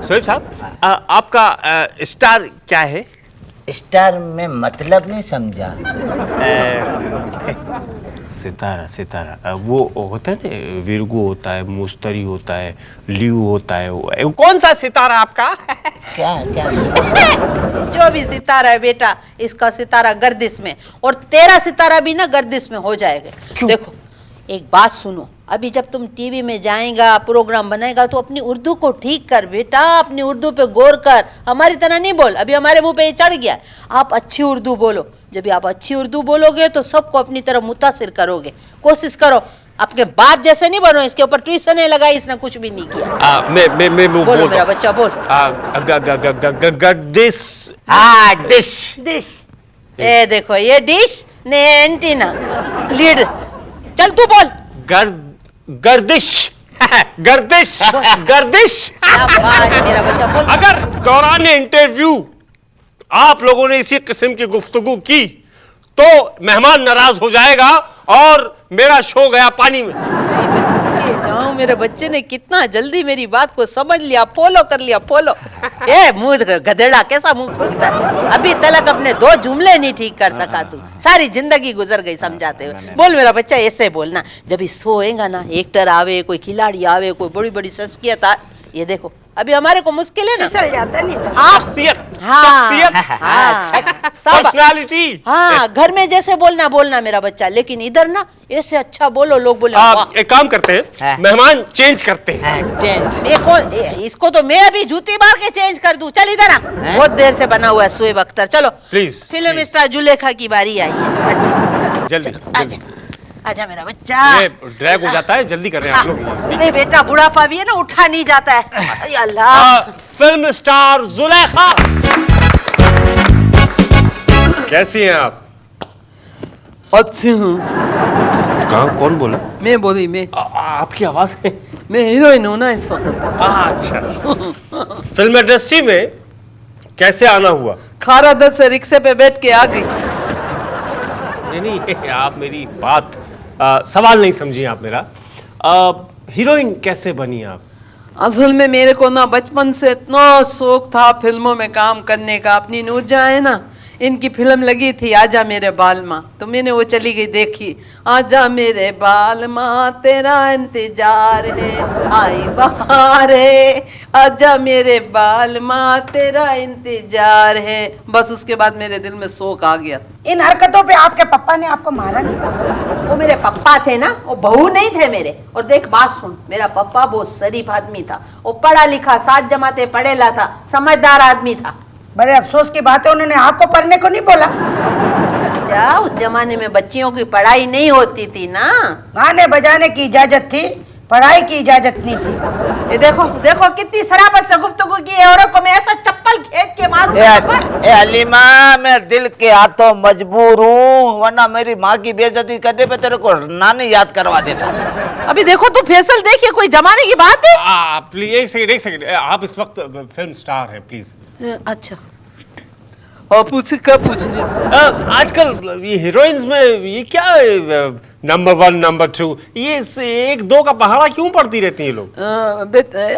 शुएब साहब, आपका स्टार क्या है? स्टार में मतलब नहीं समझा। सितारा सितारा वो होता है ना, विरगो होता है, मुस्तरी होता है, लियो होता है, वो कौन सा सितारा आपका? क्या क्या जो भी सितारा है बेटा, इसका सितारा गर्दिश में और तेरा सितारा भी ना गर्दिश में हो जाएगा। देखो एक बात सुनो, अभी जब तुम टीवी में जाएगा, प्रोग्राम बनाएगा, तो अपनी उर्दू को ठीक कर बेटा, अपनी उर्दू पे गौर कर, हमारी तरह नहीं बोल। अभी हमारे मुंह पे ये चढ़ गया, आप अच्छी उर्दू बोलो। जब भी आप अच्छी उर्दू बोलोगे तो सबको अपनी तरफ मुतासिर करोगे। कोशिश करो, अपने बाप जैसे नहीं बनो। इसके ऊपर ट्यूशन लगाई, इसने कुछ भी नहीं किया। मैं बोलो मेरा बच्चा बोल। गर्दिश। हाँ डिश। डिश, ये देखो ये डिश ने एंटीना लीड। चल तू बोल। गर्दिश गर्दिश गर्दिश। शाबाश मेरा बच्चा बोल। अगर दौरान इंटरव्यू आप लोगों ने इसी किस्म की गुफ्तगू की तो मेहमान नाराज हो जाएगा और मेरा शो गया पानी में। मैं सदके जाऊं, मेरे बच्चे ने कितना जल्दी मेरी बात को समझ लिया, फॉलो कर लिया, फॉलो। ए मुंह गधेड़ा कैसा मुंह खोलता है, अभी तक अपने 2 जुमले नहीं ठीक कर सका तू, सारी जिंदगी गुजर गई समझाते हुए। बोल मेरा बच्चा, ऐसे बोलना। जब इस होएगा ना, एक्टर आवे, कोई खिलाड़ी आवे, कोई बड़ी बड़ी शख्सियत आ, ये देखो अभी हमारे को मुश्किल है ना, फिसल जाता नहीं तो। शख्सियत, शख्सियत, पर्सनालिटी। हाँ घर में जैसे बोलना बोलना मेरा बच्चा, लेकिन इधर ना ऐसे अच्छा बोलो, लोग बोले वाह। एक काम करते हैं, मेहमान चेंज करते हैं। चेंज, इसको तो मैं अभी जूती मार के चेंज कर दूं। चल इधर आ, बहुत देर से बना हुआ है शोएब अख्तर। चलो प्लीज, फिल्म स्टार जुलेखा की बारी आई है। जल्दी जल्दी। आजा मेरा बच्चा। ये ड्रैग हो जाता है, जल्दी कर रहे हैं आप लोग। नहीं बेटा, बुढ़ापा भी है ना, उठा नहीं जाता है। अरे अल्लाह। फिल्म स्टार जुलेखा, कैसी हैं आप? अच्छी हूँ। कहाँ, कौन बोला? मैं बोली, मैं आपकी आवाज है। मैं हीरोइन हूँ ना इस वक्त। अच्छा अच्छा। फिल्म इंडस्ट्री में कैसे आना हुआ? खारा दर से रिक्शे पे बैठ के आ गई। नहीं नहीं, आप मेरी बात सवाल नहीं समझी आप मेरा। हीरोइन कैसे बनी आप? असल में मेरे को ना बचपन से इतना शौक था फिल्मों में काम करने का। अपनी नूरजहाँ है ना, इनकी फिल्म लगी थी आजा मेरे बाल माँ, तो मैंने वो चली गई देखी। आजा मेरे बाल माँ तेरा इंतजार है, आई बहार है, आजा मेरे बाल माँ तेरा इंतजार है। बस उसके बाद मेरे दिल में शौक आ गया। इन हरकतों पे आपके पापा ने आपको मारा नहीं? वो मेरे पप्पा थे ना, वो बहू नहीं थे मेरे। और देख बात सुन, मेरा पप्पा बहुत शरीफ आदमी था, वो पढ़ा लिखा, 7 जमाते पढ़ेला था, समझदार आदमी था। बड़े अफसोस की बात है, उन्होंने आपको पढ़ने को नहीं बोला। बच्चा, उस जमाने में बच्चियों की पढ़ाई नहीं होती थी ना। गाने बजाने की इजाजत थी, पढ़ाई की इजाजत नहीं थी। ये देखो देखो कितनी शराबत से गुफ्तगू की है, औरत को मैं ऐसा चप्पल खेत के मारूं। ए हलीमा, मैं दिल के हाथों मजबूर हूँ, वरना मेरी माँ की बेइज्जती करने पे तेरे को नानी याद करवा देता। अभी देखो तू फैसल देखिए, कोई जमाने की बात है। प्लीज एक सेकंड, आप इस वक्त फिल्म स्टार हैं, प्लीज। अच्छा और पूछ क्या पूछ रहे? आजकल ये हीरोइंस में ये क्या नंबर 1 नंबर 2 ये 1-2 का पहाड़ा क्यों पड़ती रहती हैं लोग?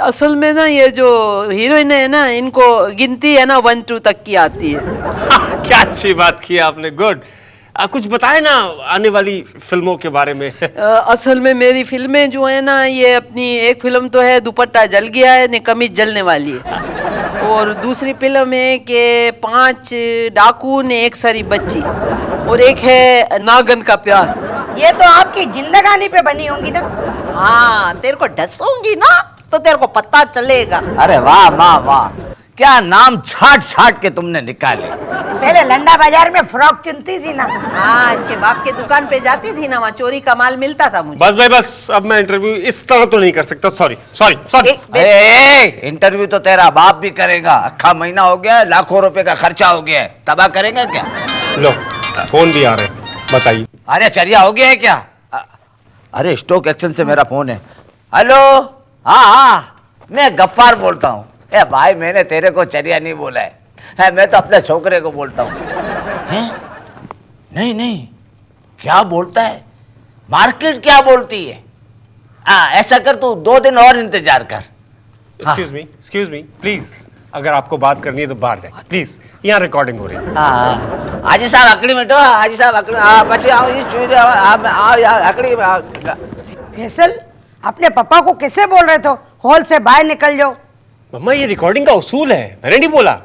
असल में ना ये जो हीरोइन है ना, इनको गिनती है ना 1-2 तक की आती है। क्या अच्छी बात की आपने, गुड। कुछ बताए ना आने वाली फिल्मों के बारे में। असल में मेरी फिल्में जो है ना, ये अपनी एक फिल्म तो है दुपट्टा जल गया है ने कमीज जलने वाली है, और दूसरी फिल्म है कि 5 डाकू ने एक सारी बच्ची, और एक है नागन का प्यार। ये तो आपकी जिंदगानी पे बनी होंगी ना। हाँ, तेरे को डसूंगी ना तो तेरे को पता चलेगा। अरे वाह वाह वाह, क्या नाम छाट छाट के तुमने निकाले। पहले लंडा बाजार में फ्रॉक चुनती थी ना। हाँ, इसके बाप के दुकान पे जाती थी ना, वहाँ चोरी का माल मिलता था मुझे। बस भाई बस, अब मैं इंटरव्यू इस तरह तो नहीं कर सकता, सॉरी सॉरी सॉरी। इंटरव्यू तो तेरा बाप भी करेगा, अक्खा महीना हो गया, लाखों रुपए का खर्चा हो गया है, तबाह करेगा क्या? लो फोन भी आ रहे हैं, बताइए। अरे चरिया हो गया है क्या? अरे स्टॉक एक्सचेंज से मेरा फोन है। हेलो, हाँ हाँ, मैं गफ्फार बोलता हूँ। ए भाई, मैंने तेरे को चरिया नहीं बोला है, मैं तो अपने छोकरे को बोलता हूँ। नहीं नहीं, क्या बोलता है? मार्केट क्या बोलती है? ऐसा कर, तू 2 दिन और इंतजार कर। एक्सक्यूज मी प्लीज, अगर आपको बात करनी है तो बाहर जाए प्लीज, यहाँ रिकॉर्डिंग हो रही है। हाँ हाजी साहब अकड़ी में हाजी साहब अकड़ी बच्चे आओ ये चूरे आओ यार अकड़ी में आओ। फैसल, अपने पापा को कैसे बोल रहे थे हॉल से बाहर निकल जाओ? मम्मा ये रिकॉर्डिंग का उसूल है, मैंने नहीं बोला।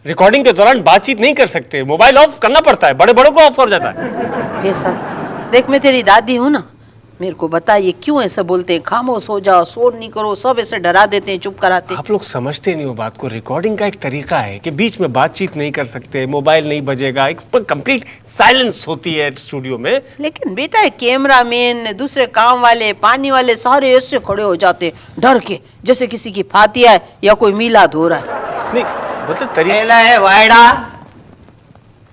रिकॉर्डिंग के दौरान बातचीत नहीं कर सकते, मोबाइल ऑफ करना पड़ता है, बड़े बड़ों को ऑफ हो जाता है। फैसल, देख मैं तेरी दादी हूँ ना, मेरे को बता ये क्यों ऐसा बोलते हैं, खामोश हो जाओ, शोर नहीं करो, सब ऐसे डरा देते हैं, चुप कराते हैं। आप लोग समझते नहीं हो बात को। रिकॉर्डिंग का एक तरीका है कि बीच में बातचीत नहीं कर सकते, मोबाइल नहीं बजेगा, एक कंप्लीट साइलेंस होती है स्टूडियो में। लेकिन बेटा कैमरा मैन, दूसरे काम वाले, पानी वाले सारे ऐसे खड़े हो जाते डर के, जैसे किसी की फातिया है या कोई मिलाद हो रहा है। तरीका है वायडा,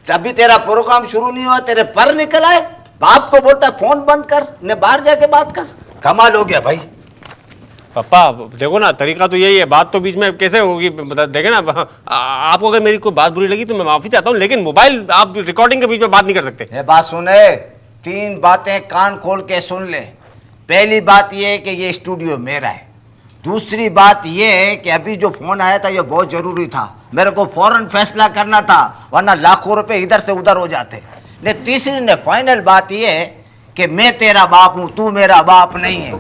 तभी तेरा प्रोग्राम शुरू नहीं हुआ, तेरे पर निकल आए। बाप को बोलता फोन बंद कर, ने बाहर जाके बात कर। कमाल हो गया भाई। पापा देखो ना, तरीका तो यही है, बात तो बीच में कैसे होगी देखे ना। आपको अगर मेरी कोई बात बुरी लगी तो मैं माफी चाहता हूँ, लेकिन मोबाइल आप रिकॉर्डिंग के बीच में बात नहीं कर सकते। ये बात सुने, 3 बातें कान खोल के सुन ले। पहली बात ये है कि ये स्टूडियो मेरा है। दूसरी बात ये है कि अभी जो फोन आया था ये बहुत जरूरी था, मेरे को फौरन फैसला करना था, वरना लाखों रुपए इधर से उधर हो जाते। ने तीसरी ने फाइनल बात ये है कि मैं तेरा बाप हूं, तू मेरा बाप नहीं है,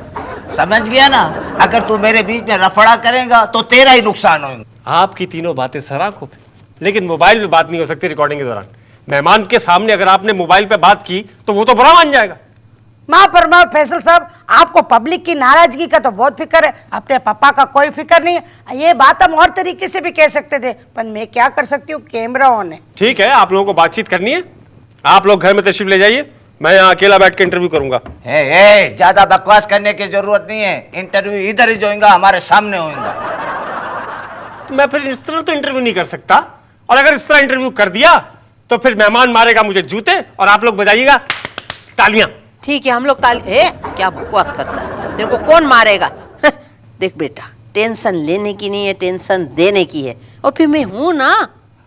समझ गया ना? अगर तू मेरे बीच में रफड़ा करेगा तो तेरा ही नुकसान होगा। आपकी तीनों बातें सराखों पे, लेकिन मोबाइल पे बात नहीं हो सकती रिकॉर्डिंग के दौरान। मेहमान के सामने अगर आपने मोबाइल पे बात की तो वो तो बुरा मान जाएगा। माँ फरमाओ फैसल साहब, आपको पब्लिक की नाराजगी का तो बहुत फिक्र है, अपने पापा का कोई फिक्र नहीं है। ये बात हम और तरीके से भी कह सकते थे, पर मैं क्या कर सकती हूँ, कैमरा ऑन है। ठीक है, आप लोगों को बातचीत करनी है, आप लोग घर में तशरीफ ले जाइए, मैं यहाँ अकेला बैठ के इंटरव्यू करूंगा। ज्यादा बकवास करने की जरूरत नहीं है, इंटरव्यू इधर ही जो होगा, हमारे सामने होगा। तो मैं फिर इस तरह तो इंटरव्यू नहीं कर सकता, और अगर इस तरह इंटरव्यू कर दिया तो फिर मेहमान मारेगा मुझे जूते और आप लोग बजाइएगा तालियां। ठीक है, हम लोग क्या बकवास करता है, तेरे को कौन मारेगा? देख बेटा, टेंशन लेने की नहीं है, टेंशन देने की है, और फिर मैं हूं ना।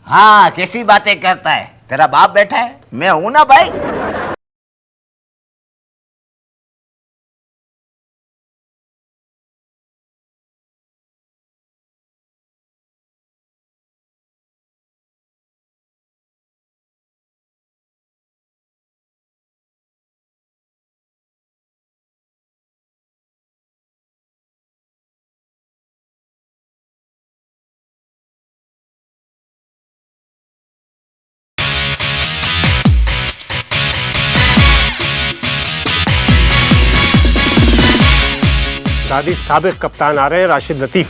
हाँ कैसी बातें करता है, तेरा बाप बैठा है, मैं हूं ना भाई। दादी, साबिक कप्तान आ रहे हैं, राशिद लतीफ।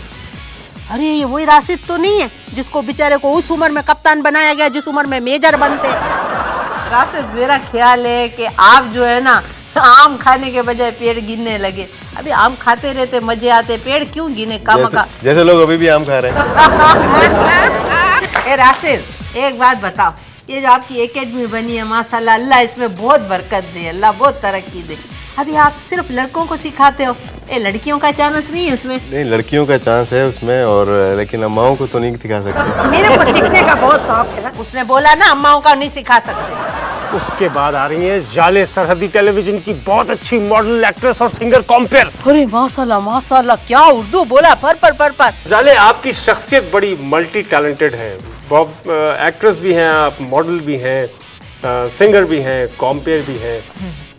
अरे ये वही राशिद तो नहीं है जिसको बेचारे को उस उम्र में कप्तान बनाया गया जिस उम्र में मेजर बनते? राशिद, मेरा ख्याल है कि आप जो है ना, आम खाने के बजाय पेड़ गिनने लगे। अभी आम खाते रहते, मजे आते, पेड़ क्यों गिने काम का? जैसे लोग अभी भी आम खा रहे हैं। राशिद, एक बात बताओ, ये जो आपकी एकेडमी बनी है, माशाल्लाह, अल्लाह इसमें बहुत बरकत दे, अल्लाह बहुत तरक्की दे। अभी आप सिर्फ लड़कों को सिखाते हो, लड़कियों का चांस नहीं है उसमें? नहीं, लड़कियों का चांस है उसमें, और लेकिन अम्माओं को तो नहीं सिखा सकते। मेरे को सीखने का बहुत शौक है ना। उसने बोला ना अम्माओं का नहीं सिखा सकते। उसके बाद आ रही है जाले सरहदी टेलीविजन की बहुत अच्छी मॉडल, एक्ट्रेस और सिंगर कॉम्पेयर। अरे माशाल्लाह माशाल्लाह, क्या उर्दू बोला, पर। जाले, आपकी शख्सियत बड़ी मल्टी टैलेंटेड है, बहुत एक्ट्रेस भी हैं आप, मॉडल भी हैं, सिंगर भी हैं, कॉम्पेयर भी हैं,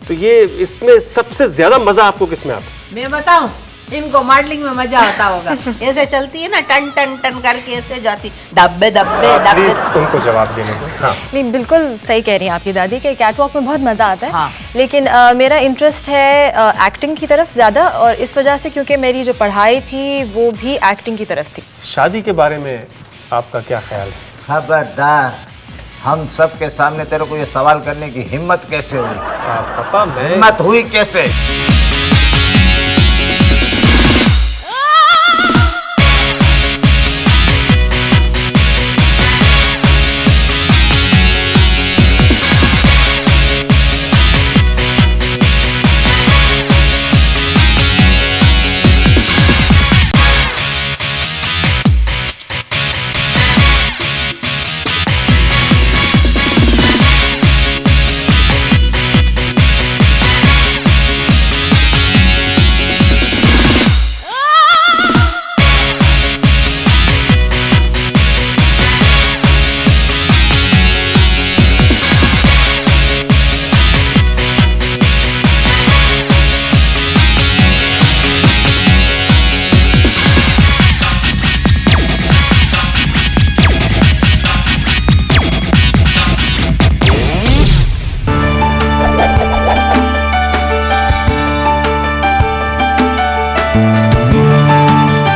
तो ये इसमें सबसे ज्यादा मजा आपको किसमें आता है? मैं बताऊं, इनको मॉडलिंग में मजा आता होगा। ऐसे चलती है ना, टन टन टन करके ऐसे जाती, डब्बे डब्बे डब्बे। प्लीज उनको जवाब देने दो। हाँ। नहीं, बिल्कुल सही कह रही हैं आपकी दादी कि कैटवॉक में बहुत मज़ा आता है। हाँ। लेकिन मेरा इंटरेस्ट है एक्टिंग की तरफ ज़्यादा, और इस वजह से क्योंकि मेरी जो पढ़ाई थी वो भी एक्टिंग की तरफ थी। शादी के बारे में आपका क्या ख्याल है? खबरदार, हम सब के सामने तेरे को ये सवाल करने की हिम्मत कैसे हुई? पापा, मैं हिम्मत हुई कैसे?